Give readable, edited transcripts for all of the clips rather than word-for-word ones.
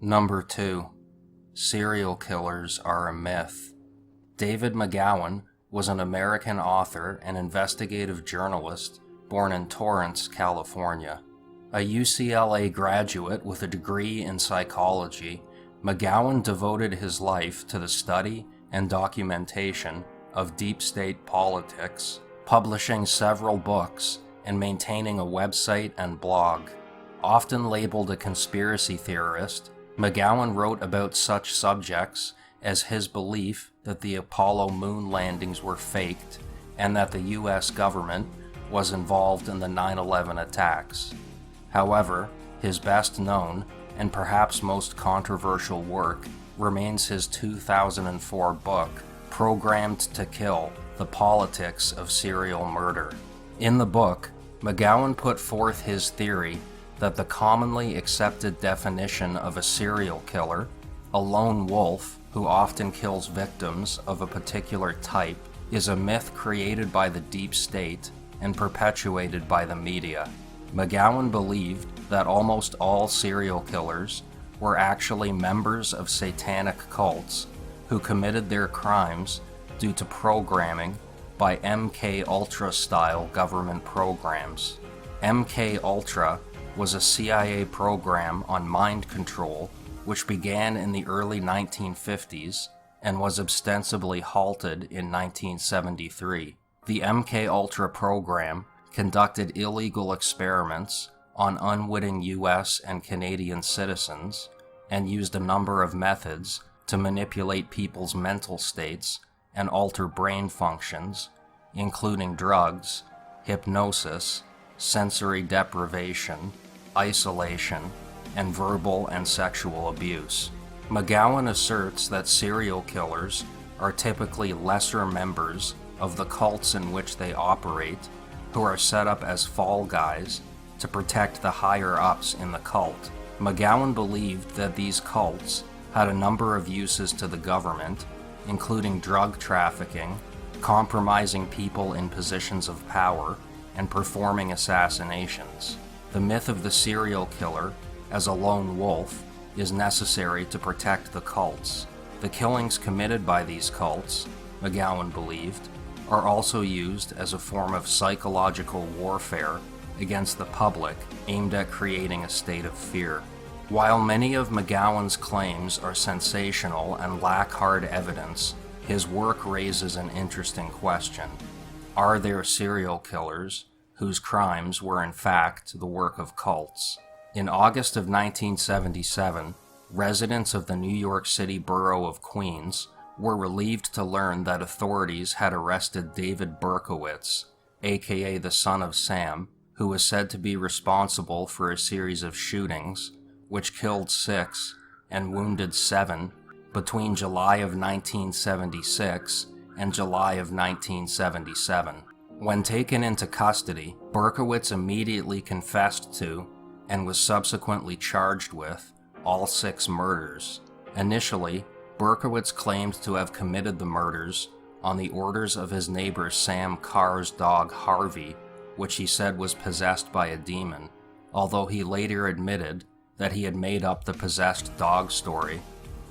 Number 2. Serial killers are a myth. David McGowan was an American author and investigative journalist born in Torrance, California. A UCLA graduate with a degree in psychology, McGowan devoted his life to the study and documentation of deep state politics, publishing several books and maintaining a website and blog. Often labeled a conspiracy theorist, McGowan wrote about such subjects as his belief that the Apollo moon landings were faked and that the US government was involved in the 9/11 attacks. However, his best known and perhaps most controversial work remains his 2004 book, Programmed to Kill: The Politics of Serial Murder. In the book, McGowan put forth his theory that the commonly accepted definition of a serial killer, a lone wolf who often kills victims of a particular type, is a myth created by the deep state and perpetuated by the media. McGowan believed that almost all serial killers were actually members of satanic cults who committed their crimes due to programming by MK Ultra style government programs. MK Ultra was a CIA program on mind control which began in the early 1950s and was ostensibly halted in 1973. The MK Ultra program conducted illegal experiments on unwitting US and Canadian citizens and used a number of methods to manipulate people's mental states and alter brain functions, including drugs, hypnosis, sensory deprivation, isolation, and verbal and sexual abuse. McGowan asserts that serial killers are typically lesser members of the cults in which they operate, who are set up as fall guys to protect the higher-ups in the cult. McGowan believed that these cults had a number of uses to the government, including drug trafficking, compromising people in positions of power, and performing assassinations. The myth of the serial killer as a lone wolf is necessary to protect the cults. The killings committed by these cults, McGowan believed, are also used as a form of psychological warfare against the public aimed at creating a state of fear. While many of McGowan's claims are sensational and lack hard evidence, his work raises an interesting question. Are there serial killers whose crimes were in fact the work of cults? In August of 1977, residents of the New York City borough of Queens were relieved to learn that authorities had arrested David Berkowitz, aka the son of Sam, who was said to be responsible for a series of shootings, which killed 6 and wounded 7 between July of 1976 and July of 1977. When taken into custody, Berkowitz immediately confessed to, and was subsequently charged with, all 6 murders. Initially, Berkowitz claimed to have committed the murders on the orders of his neighbor Sam Carr's dog Harvey, which he said was possessed by a demon, although he later admitted that he had made up the possessed dog story,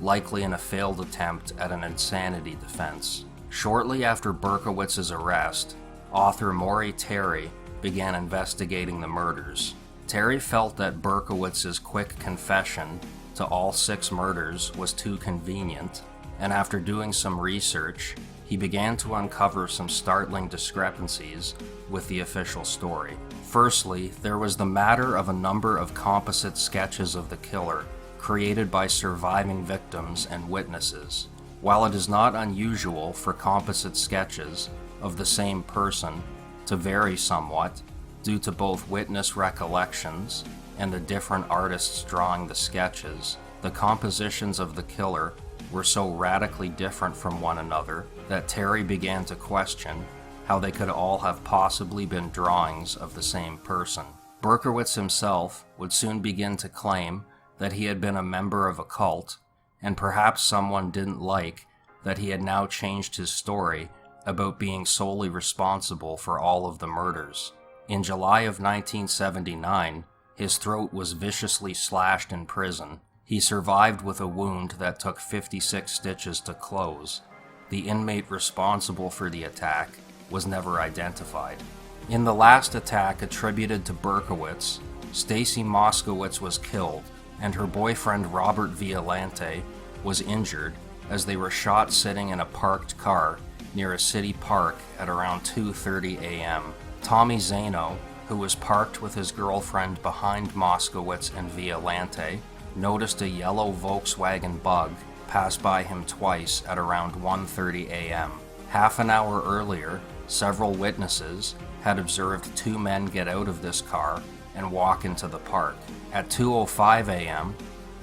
likely in a failed attempt at an insanity defense. Shortly after Berkowitz's arrest, author Maury Terry began investigating the murders. Terry felt that Berkowitz's quick confession to all 6 murders was too convenient, and after doing some research, he began to uncover some startling discrepancies with the official story. Firstly, there was the matter of a number of composite sketches of the killer created by surviving victims and witnesses. While it is not unusual for composite sketches of the same person to vary somewhat due to both witness recollections and the different artists drawing the sketches, the compositions of the killer were so radically different from one another that Terry began to question how they could all have possibly been drawings of the same person. Berkowitz himself would soon begin to claim that he had been a member of a cult, and perhaps someone didn't like that he had now changed his story about being solely responsible for all of the murders. In July of 1979, his throat was viciously slashed in prison, He survived with a wound that took 56 stitches to close. The inmate responsible for the attack was never identified. In the last attack attributed to Berkowitz, Stacy Moskowitz was killed, and her boyfriend Robert Violante was injured as they were shot sitting in a parked car near a city park at around 2:30 a.m. Tommy Zano, who was parked with his girlfriend behind Moskowitz and Violante, noticed a yellow Volkswagen Bug pass by him twice at around 1:30 a.m. Half an hour earlier, several witnesses had observed two men get out of this car and walk into the park. At 2:05 a.m.,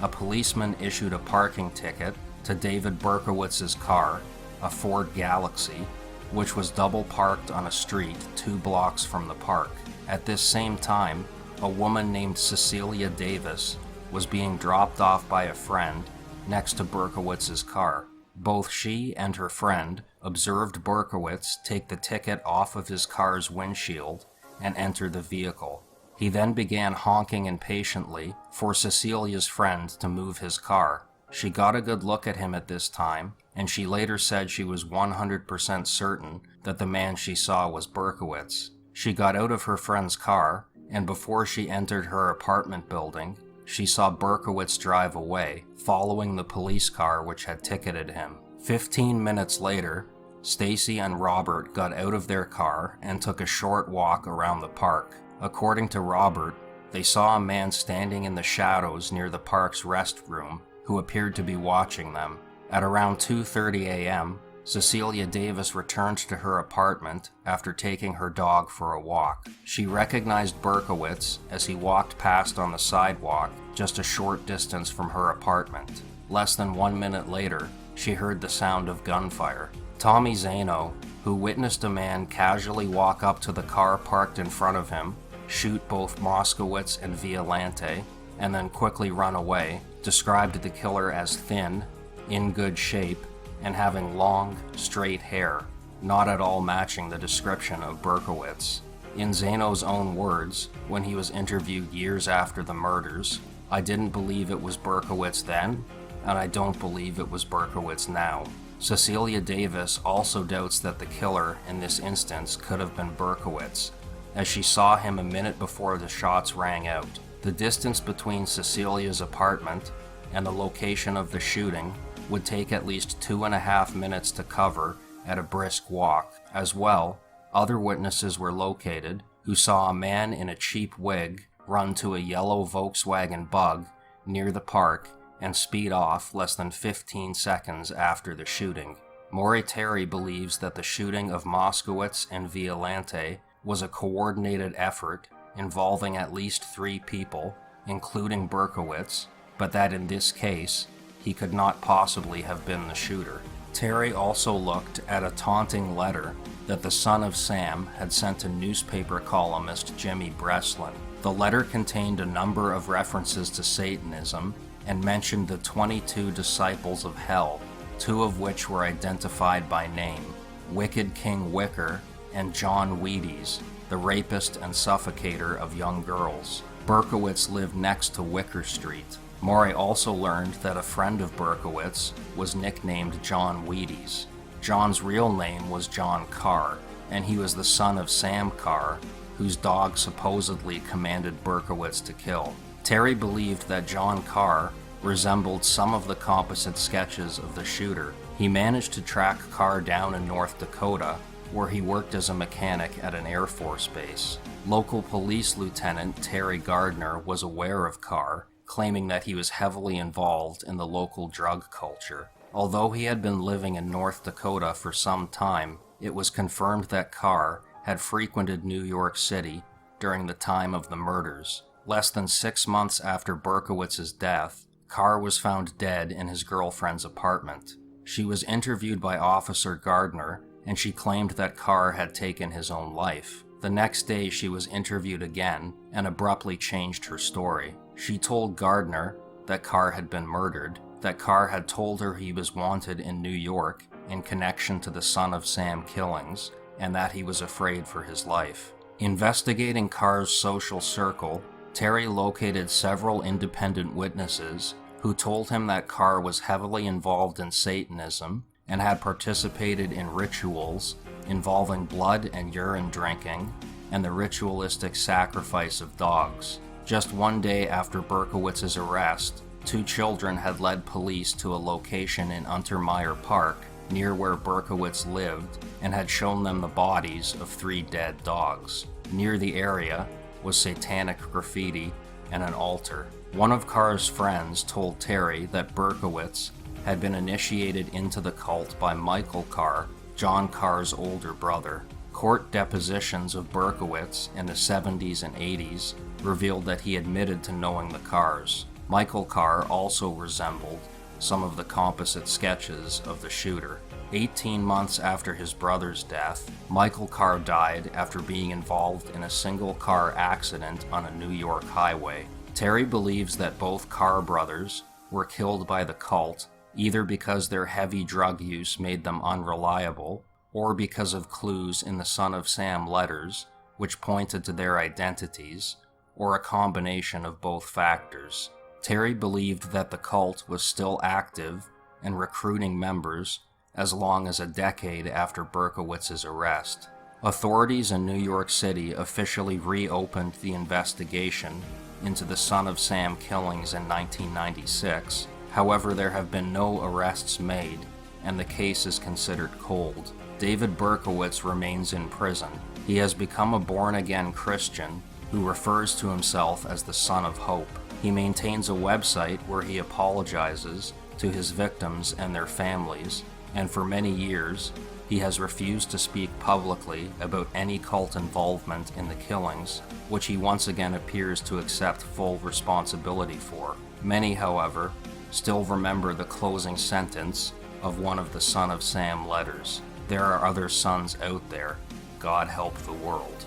a policeman issued a parking ticket to David Berkowitz's car, a Ford Galaxy, which was double parked on a street 2 blocks from the park. At this same time, a woman named Cecilia Davis was being dropped off by a friend next to Berkowitz's car. Both she and her friend observed Berkowitz take the ticket off of his car's windshield and enter the vehicle. He then began honking impatiently for Cecilia's friend to move his car. She got a good look at him at this time, and she later said she was 100% certain that the man she saw was Berkowitz. She got out of her friend's car, and before she entered her apartment building, she saw Berkowitz drive away, following the police car which had ticketed him. 15 minutes later, Stacy and Robert got out of their car and took a short walk around the park. According to Robert, they saw a man standing in the shadows near the park's restroom who appeared to be watching them. At around 2:30 a.m., Cecilia Davis returned to her apartment after taking her dog for a walk. She recognized Berkowitz as he walked past on the sidewalk just a short distance from her apartment. Less than 1 minute later, she heard the sound of gunfire. Tommy Zano, who witnessed a man casually walk up to the car parked in front of him, shoot both Moskowitz and Violante, and then quickly run away, described the killer as thin, in good shape, and having long, straight hair, not at all matching the description of Berkowitz. In Zano's own words, when he was interviewed years after the murders, "I didn't believe it was Berkowitz then, and I don't believe it was Berkowitz now." Cecilia Davis also doubts that the killer in this instance could have been Berkowitz, as she saw him a minute before the shots rang out. The distance between Cecilia's apartment and the location of the shooting would take at least 2.5 minutes to cover at a brisk walk. As well, other witnesses were located who saw a man in a cheap wig run to a yellow Volkswagen Bug near the park and speed off less than 15 seconds after the shooting. Maury Terry believes that the shooting of Moskowitz and Violante was a coordinated effort involving at least 3 people, including Berkowitz, but that in this case, he could not possibly have been the shooter. Terry also looked at a taunting letter that the son of Sam had sent to newspaper columnist Jimmy Breslin. The letter contained a number of references to Satanism and mentioned the 22 disciples of hell, 2 of which were identified by name, Wicked King Wicker and John Wheaties, the rapist and suffocator of young girls. Berkowitz lived next to Wicker Street. Maury also learned that a friend of Berkowitz was nicknamed John Wheaties. John's real name was John Carr, and he was the son of Sam Carr, whose dog supposedly commanded Berkowitz to kill. Terry believed that John Carr resembled some of the composite sketches of the shooter. He managed to track Carr down in North Dakota, where he worked as a mechanic at an Air Force base. Local police lieutenant Terry Gardner was aware of Carr, claiming that he was heavily involved in the local drug culture. Although he had been living in North Dakota for some time, it was confirmed that Carr had frequented New York City during the time of the murders. Less than 6 months after Berkowitz's death, Carr was found dead in his girlfriend's apartment. She was interviewed by Officer Gardner, and she claimed that Carr had taken his own life. The next day she was interviewed again and abruptly changed her story. She told Gardner that Carr had been murdered, that Carr had told her he was wanted in New York in connection to the Son of Sam killings, and that he was afraid for his life. Investigating Carr's social circle, Terry located several independent witnesses who told him that Carr was heavily involved in Satanism and had participated in rituals involving blood and urine drinking and the ritualistic sacrifice of dogs. Just one day after Berkowitz's arrest, 2 children had led police to a location in Untermeyer Park, near where Berkowitz lived, and had shown them the bodies of 3 dead dogs. Near the area was satanic graffiti and an altar. One of Carr's friends told Terry that Berkowitz had been initiated into the cult by Michael Carr, John Carr's older brother. Court depositions of Berkowitz in the 70s and 80s revealed that he admitted to knowing the Carrs. Michael Carr also resembled some of the composite sketches of the shooter. 18 months after his brother's death, Michael Carr died after being involved in a single-car accident on a New York highway. Terry believes that both Carr brothers were killed by the cult, either because their heavy drug use made them unreliable, or because of clues in the Son of Sam letters, which pointed to their identities, or a combination of both factors. Terry believed that the cult was still active and recruiting members as long as a decade after Berkowitz's arrest. Authorities in New York City officially reopened the investigation into the Son of Sam killings in 1996. However, there have been no arrests made, and the case is considered cold. David Berkowitz remains in prison. He has become a born-again Christian who refers to himself as the Son of Hope. He maintains a website where he apologizes to his victims and their families, and for many years, he has refused to speak publicly about any cult involvement in the killings, which he once again appears to accept full responsibility for. Many, however, still remember the closing sentence of one of the Son of Sam letters. There are other sons out there. God help the world.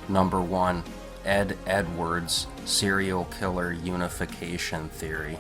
Number 1. Ed Edwards, Serial Killer Unification Theory.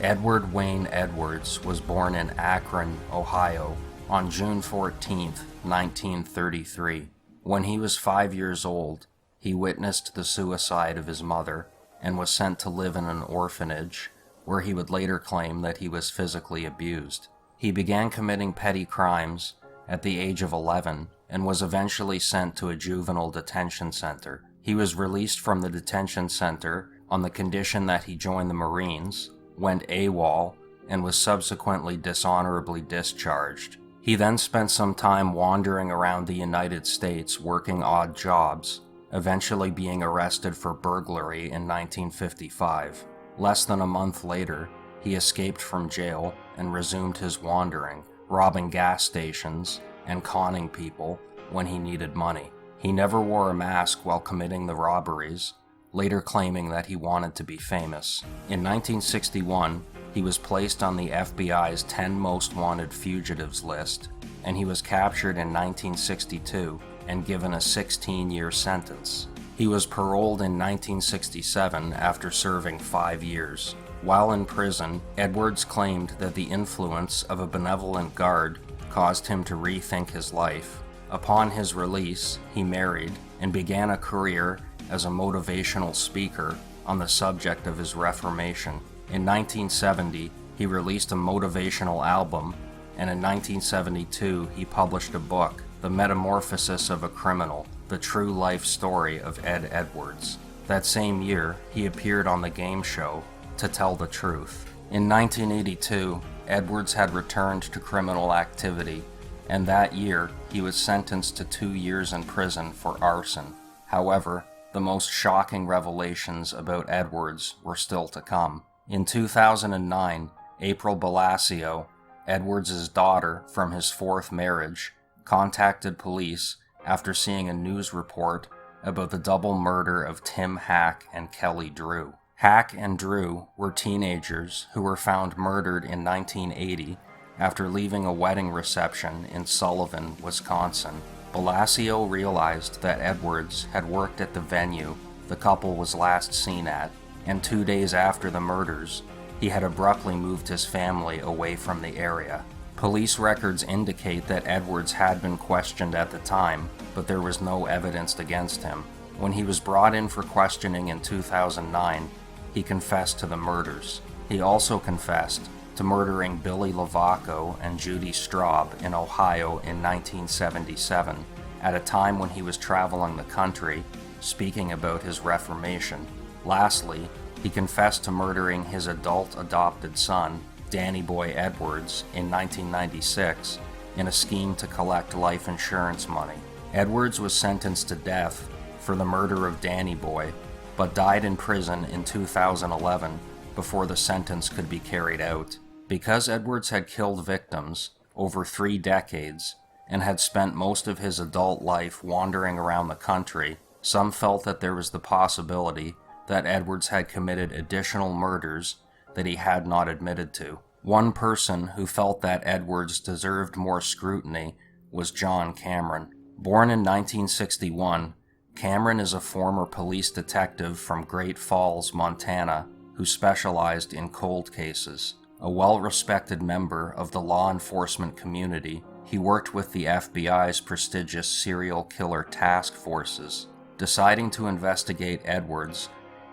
Edward Wayne Edwards was born in Akron, Ohio, on June 14, 1933. When he was 5 years old, he witnessed the suicide of his mother and was sent to live in an orphanage, where he would later claim that he was physically abused. He began committing petty crimes at the age of 11 and was eventually sent to a juvenile detention center. He was released from the detention center on the condition that he joined the Marines, went AWOL, and was subsequently dishonorably discharged. He then spent some time wandering around the United States working odd jobs, eventually being arrested for burglary in 1955. Less than a month later, he escaped from jail and resumed his wandering, robbing gas stations and conning people when he needed money. He never wore a mask while committing the robberies, later claiming that he wanted to be famous. In 1961, he was placed on the FBI's 10 Most Wanted Fugitives list, and he was captured in 1962 and given a 16-year sentence. He was paroled in 1967 after serving 5 years. While in prison, Edwards claimed that the influence of a benevolent guard caused him to rethink his life. Upon his release, he married and began a career as a motivational speaker on the subject of his reformation. In 1970, he released a motivational album, and in 1972, he published a book, The Metamorphosis of a Criminal, the true life story of Ed Edwards. That same year, he appeared on the game show To Tell the Truth. In 1982, Edwards had returned to criminal activity, and that year, he was sentenced to 2 years in prison for arson. However, the most shocking revelations about Edwards were still to come. In 2009, April Blasio, Edwards' daughter from his 4th marriage, contacted police after seeing a news report about the double murder of Tim Hack and Kelly Drew. Hack and Drew were teenagers who were found murdered in 1980 after leaving a wedding reception in Sullivan, Wisconsin. Blasio realized that Edwards had worked at the venue the couple was last seen at, and 2 days after the murders, he had abruptly moved his family away from the area. Police records indicate that Edwards had been questioned at the time, but there was no evidence against him. When he was brought in for questioning in 2009, he confessed to the murders. He also confessed to murdering Billy Lavaco and Judy Straub in Ohio in 1977, at a time when he was traveling the country, speaking about his reformation. Lastly, he confessed to murdering his adult adopted son, Danny Boy Edwards, in 1996 in a scheme to collect life insurance money. Edwards was sentenced to death for the murder of Danny Boy, but died in prison in 2011 before the sentence could be carried out. Because Edwards had killed victims over 3 decades and had spent most of his adult life wandering around the country, some felt that there was the possibility that Edwards had committed additional murders that he had not admitted to. One person who felt that Edwards deserved more scrutiny was John Cameron. Born in 1961, Cameron is a former police detective from Great Falls, Montana, who specialized in cold cases. A well-respected member of the law enforcement community, he worked with the FBI's prestigious serial killer task forces. Deciding to investigate Edwards,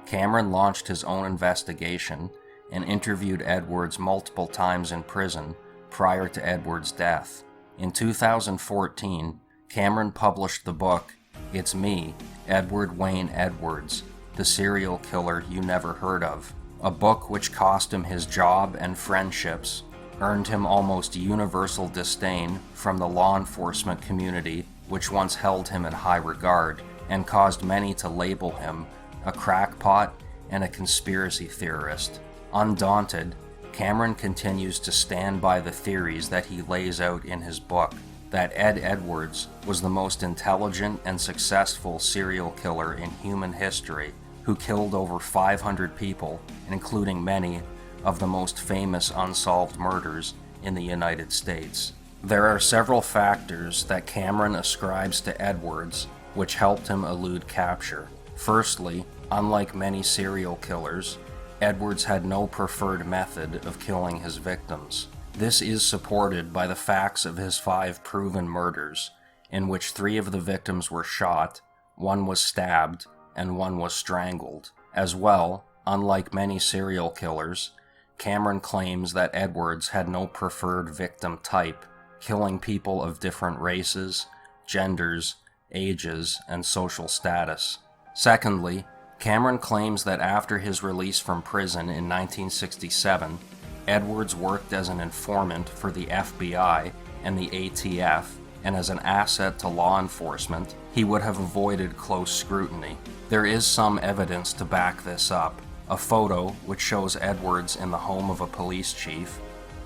Cameron launched his own investigation and interviewed Edwards multiple times in prison prior to Edwards' death. In 2014, Cameron published the book, It's Me, Edward Wayne Edwards, the Serial Killer You Never Heard Of, a book which cost him his job and friendships, earned him almost universal disdain from the law enforcement community which once held him in high regard, and caused many to label him a crackpot and a conspiracy theorist. Undaunted, Cameron continues to stand by the theories that he lays out in his book, that Ed Edwards was the most intelligent and successful serial killer in human history, who killed over 500 people, including many of the most famous unsolved murders in the United States. There are several factors that Cameron ascribes to Edwards which helped him elude capture. Firstly, unlike many serial killers, Edwards had no preferred method of killing his victims. This is supported by the facts of his 5 proven murders, in which 3 of the victims were shot, 1 was stabbed, and 1 was strangled. As well, unlike many serial killers, Cameron claims that Edwards had no preferred victim type, killing people of different races, genders, ages, and social status. Secondly, Cameron claims that after his release from prison in 1967, Edwards worked as an informant for the FBI and the ATF, and as an asset to law enforcement, he would have avoided close scrutiny. There is some evidence to back this up. A photo which shows Edwards in the home of a police chief,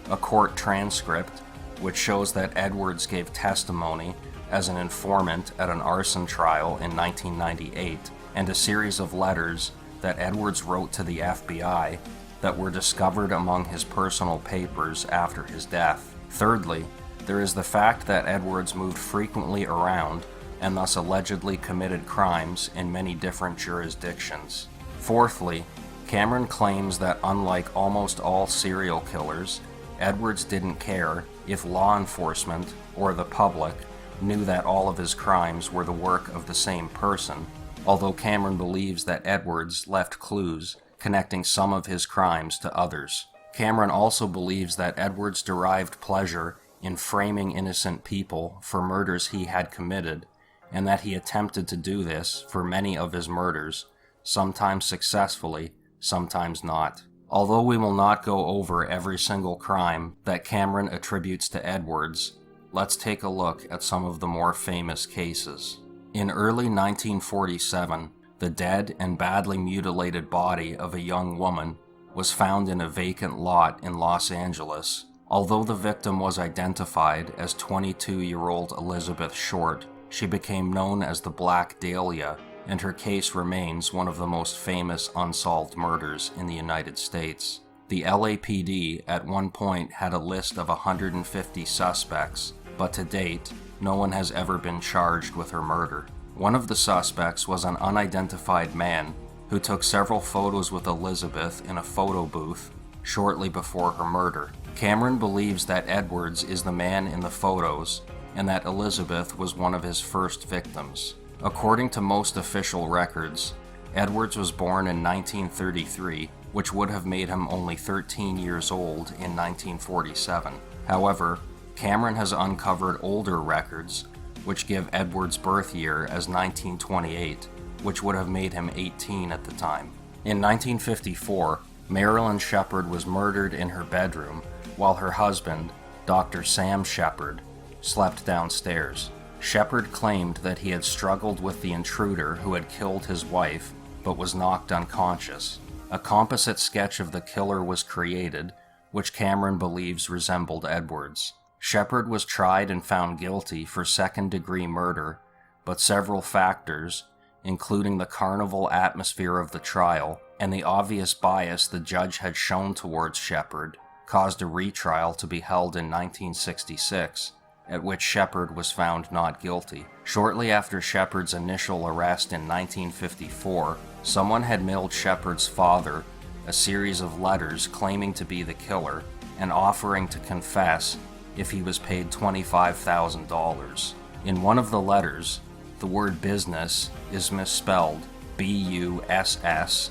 a court transcript which shows that Edwards gave testimony as an informant at an arson trial in 1998, and a series of letters that Edwards wrote to the FBI that were discovered among his personal papers after his death. Thirdly, there is the fact that Edwards moved frequently around and thus allegedly committed crimes in many different jurisdictions. Fourthly, Cameron claims that unlike almost all serial killers, Edwards didn't care if law enforcement or the public knew that all of his crimes were the work of the same person, although Cameron believes that Edwards left clues connecting some of his crimes to others. Cameron also believes that Edwards derived pleasure in framing innocent people for murders he had committed, and that he attempted to do this for many of his murders, sometimes successfully, sometimes not. Although we will not go over every single crime that Cameron attributes to Edwards, let's take a look at some of the more famous cases. In early 1947, the dead and badly mutilated body of a young woman was found in a vacant lot in Los Angeles. Although the victim was identified as 22-year-old Elizabeth Short, she became known as the Black Dahlia, and her case remains one of the most famous unsolved murders in the United States. The LAPD at one point had a list of 150 suspects, but to date, no one has ever been charged with her murder. One of the suspects was an unidentified man who took several photos with Elizabeth in a photo booth shortly before her murder. Cameron believes that Edwards is the man in the photos and that Elizabeth was one of his first victims. According to most official records, Edwards was born in 1933 which would have made him only 13 years old in 1947. However, Cameron has uncovered older records which give Edward's birth year as 1928, which would have made him 18 at the time. In 1954, Marilyn Shepard was murdered in her bedroom while her husband, Dr. Sam Shepard, slept downstairs. Shepard claimed that he had struggled with the intruder who had killed his wife but was knocked unconscious. A composite sketch of the killer was created, which Cameron believes resembled Edward's. Shepard was tried and found guilty for second-degree murder, but several factors, including the carnival atmosphere of the trial and the obvious bias the judge had shown towards Shepard, caused a retrial to be held in 1966, at which Shepard was found not guilty. Shortly after Shepard's initial arrest in 1954, someone had mailed Shepard's father a series of letters claiming to be the killer and offering to confess if he was paid $25,000. In one of the letters, the word business is misspelled B-U-S-S-N-E-S-S,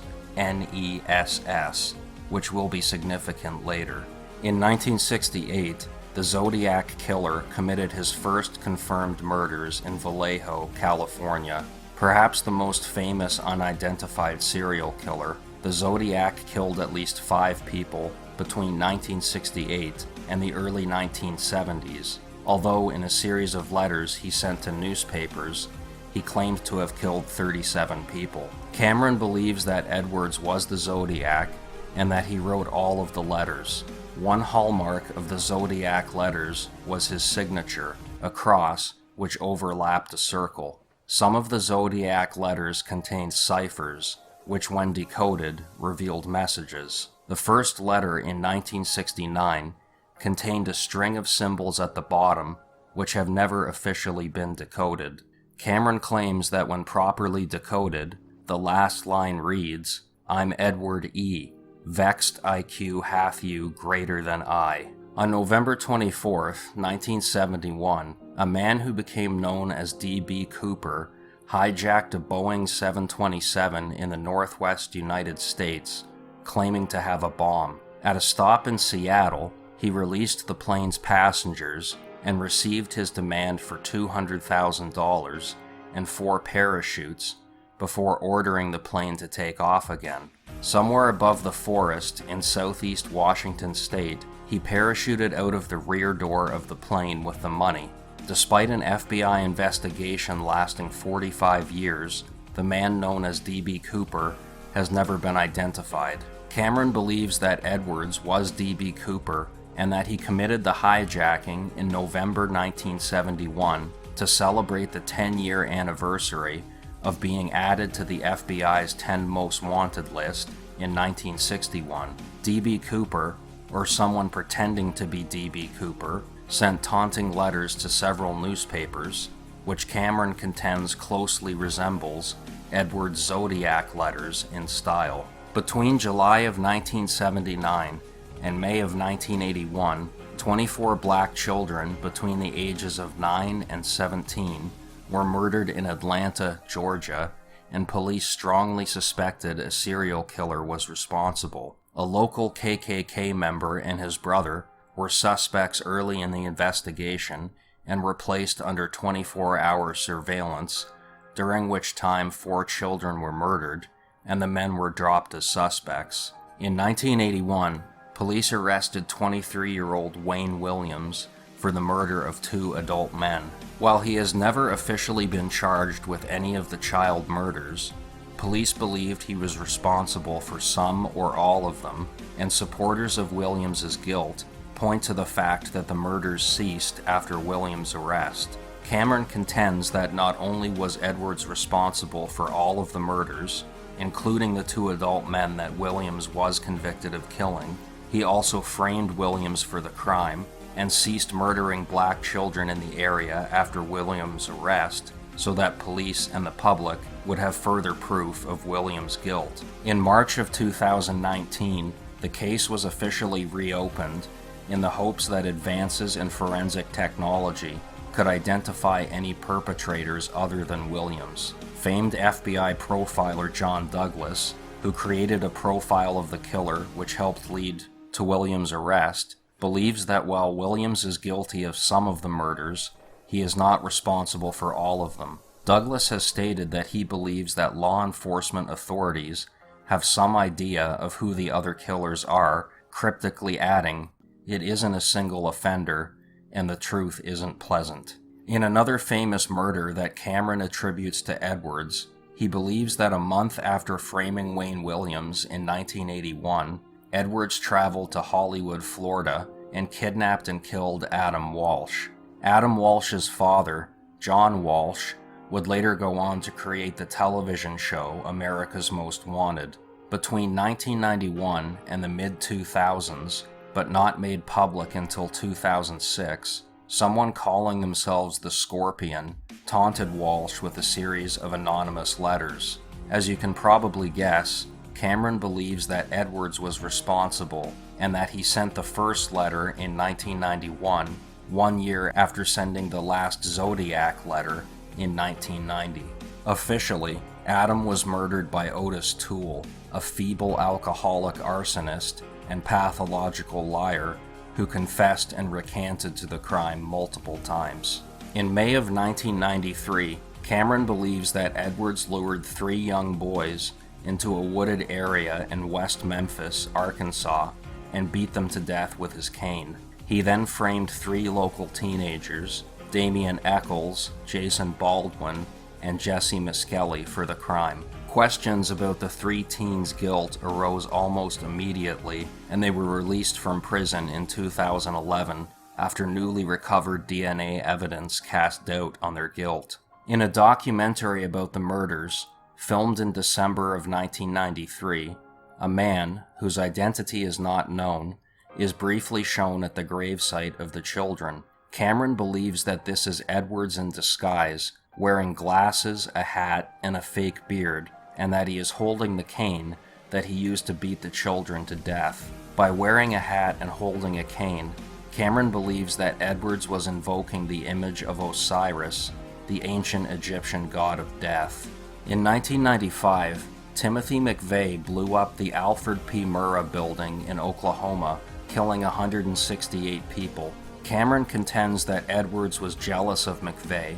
which will be significant later. In 1968, the Zodiac Killer committed his first confirmed murders in Vallejo, California. Perhaps the most famous unidentified serial killer, the Zodiac killed at least 5 people between 1968 and the early 1970s, although in a series of letters he sent to newspapers, he claimed to have killed 37 people. Cameron believes that Edwards was the Zodiac and that he wrote all of the letters. One hallmark of the Zodiac letters was his signature, a cross which overlapped a circle. Some of the Zodiac letters contained ciphers, which when decoded revealed messages. The first letter in 1969 contained a string of symbols at the bottom which have never officially been decoded. Cameron claims that when properly decoded, the last line reads, "I'm Edward E. Vexed IQ half you greater than I." On November 24th, 1971, a man who became known as D.B. Cooper hijacked a Boeing 727 in the northwest United States, claiming to have a bomb. At a stop in Seattle, he released the plane's passengers and received his demand for $200,000 and 4 parachutes before ordering the plane to take off again. Somewhere above the forest in southeast Washington state, he parachuted out of the rear door of the plane with the money. Despite an FBI investigation lasting 45 years, the man known as D.B. Cooper has never been identified. Cameron believes that Edwards was D.B. Cooper and that he committed the hijacking in November 1971 to celebrate the 10-year anniversary of being added to the FBI's 10 Most Wanted list in 1961. D.B. Cooper, or someone pretending to be D.B. Cooper, sent taunting letters to several newspapers, which Cameron contends closely resembles Edward's Zodiac letters in style. Between July of 1979 and May of 1981, 24 black children between the ages of 9 and 17 were murdered in Atlanta, Georgia, and police strongly suspected a serial killer was responsible. A local KKK member and his brother were suspects early in the investigation and were placed under 24-hour surveillance, during which time 4 children were murdered and the men were dropped as suspects. In 1981, police arrested 23-year-old Wayne Williams for the murder of 2 adult men. While he has never officially been charged with any of the child murders, police believed he was responsible for some or all of them, and supporters of Williams's guilt point to the fact that the murders ceased after Williams' arrest. Cameron contends that not only was Edwards responsible for all of the murders, including the 2 adult men that Williams was convicted of killing, he also framed Williams for the crime and ceased murdering black children in the area after Williams' arrest, so that police and the public would have further proof of Williams' guilt. In March of 2019, the case was officially reopened in the hopes that advances in forensic technology could identify any perpetrators other than Williams. Famed FBI profiler John Douglas who created a profile of the killer which helped lead to Williams' arrest, believes that while Williams is guilty of some of the murders, he is not responsible for all of them. Douglas has stated that he believes that law enforcement authorities have some idea of who the other killers are, cryptically adding, "It isn't a single offender, and the truth isn't pleasant." In another famous murder that Cameron attributes to Edwards, he believes that a month after framing Wayne Williams in 1981, Edwards traveled to Hollywood, Florida, and kidnapped and killed Adam Walsh. Adam Walsh's father, John Walsh, would later go on to create the television show America's Most Wanted. Between 1991 and the mid-2000s, but not made public until 2006, someone calling themselves the Scorpion taunted Walsh with a series of anonymous letters. As you can probably guess, Cameron believes that Edwards was responsible and that he sent the first letter in 1991, 1 year after sending the last Zodiac letter in 1990. Officially, Adam was murdered by Otis Toole, a feeble alcoholic arsonist and pathological liar who confessed and recanted to the crime multiple times. In May of 1993, Cameron believes that Edwards lured 3 young boys into a wooded area in West Memphis, Arkansas, and beat them to death with his cane. He then framed 3 local teenagers, Damian Eccles, Jason Baldwin, and Jesse Miskelly, for the crime. Questions about the 3 teens' guilt arose almost immediately, and they were released from prison in 2011 after newly recovered DNA evidence cast doubt on their guilt. In a documentary about the murders, filmed in December of 1993, a man, whose identity is not known, is briefly shown at the gravesite of the children. Cameron believes that this is Edwards in disguise, wearing glasses, a hat, and a fake beard, and that he is holding the cane that he used to beat the children to death. By wearing a hat and holding a cane, Cameron believes that Edwards was invoking the image of Osiris, the ancient Egyptian god of death. In 1995, Timothy McVeigh blew up the Alfred P. Murrah building in Oklahoma, killing 168 people. Cameron contends that Edwards was jealous of McVeigh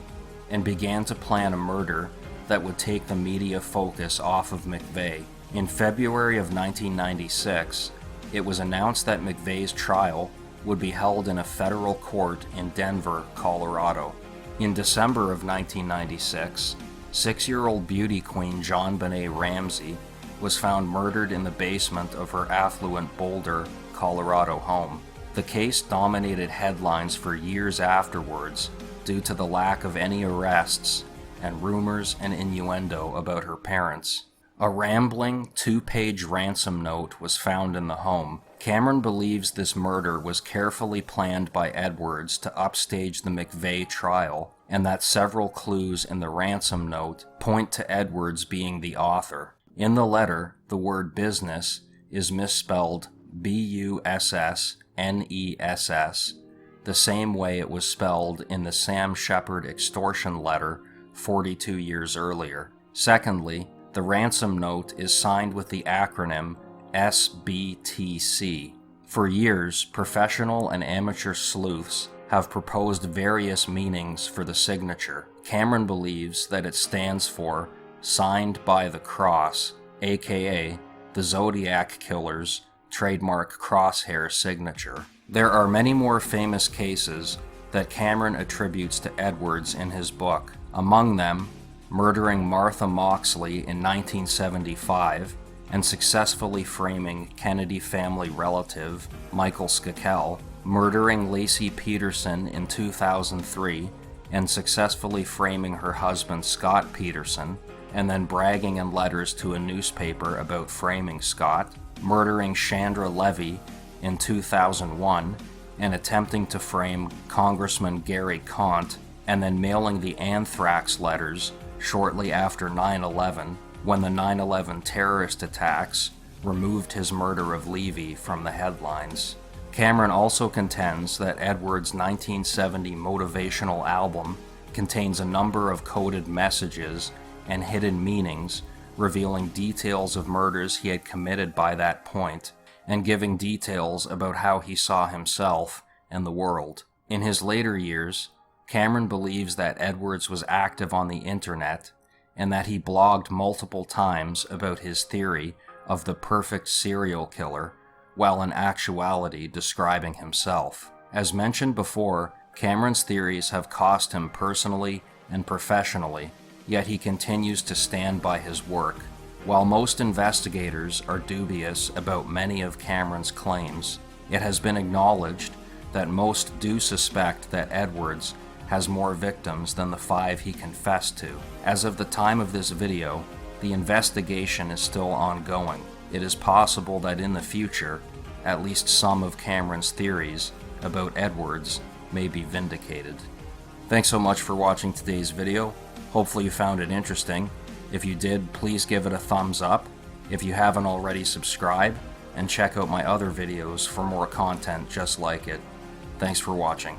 and began to plan a murder that would take the media focus off of McVeigh. In February of 1996, it was announced that McVeigh's trial would be held in a federal court in Denver, Colorado. In December of 1996, 6-year-old beauty queen JonBenet Ramsey was found murdered in the basement of her affluent Boulder, Colorado home. The case dominated headlines for years afterwards due to the lack of any arrests and rumors and innuendo about her parents. A rambling 2-page ransom note was found in the home. Cameron believes this murder was carefully planned by Edwards to upstage the McVeigh trial, and that several clues in the ransom note point to Edwards being the author. In the letter, the word business is misspelled Bussness, the same way it was spelled in the Sam Shepard extortion letter 42 years earlier. Secondly, the ransom note is signed with the acronym SBTC. For years, professional and amateur sleuths have proposed various meanings for the signature. Cameron believes that it stands for Signed by the Cross, aka the Zodiac Killer's trademark crosshair signature. There are many more famous cases that Cameron attributes to Edwards in his book. Among them, murdering Martha Moxley in 1975 and successfully framing Kennedy family relative Michael Skakel, murdering Lacey Peterson in 2003 and successfully framing her husband Scott Peterson, and then bragging in letters to a newspaper about framing Scott, murdering Chandra Levy in 2001 and attempting to frame Congressman Gary Kant, and then mailing the anthrax letters shortly after 9/11, when the 9/11 terrorist attacks removed his murder of Levy from the headlines. Cameron also contends that Edwards' 1970 motivational album contains a number of coded messages and hidden meanings revealing details of murders he had committed by that point, and giving details about how he saw himself and the world. In his later years, Cameron believes that Edwards was active on the internet and that he blogged multiple times about his theory of the perfect serial killer, while in actuality describing himself. As mentioned before, Cameron's theories have cost him personally and professionally, yet he continues to stand by his work. While most investigators are dubious about many of Cameron's claims, it has been acknowledged that most do suspect that Edwards has more victims than the 5 he confessed to. As of the time of this video, the investigation is still ongoing. It is possible that in the future, at least some of Cameron's theories about Edwards may be vindicated. Thanks so much for watching today's video. Hopefully you found it interesting. If you did, please give it a thumbs up. If you haven't already, subscribe, and check out my other videos for more content just like it. Thanks for watching.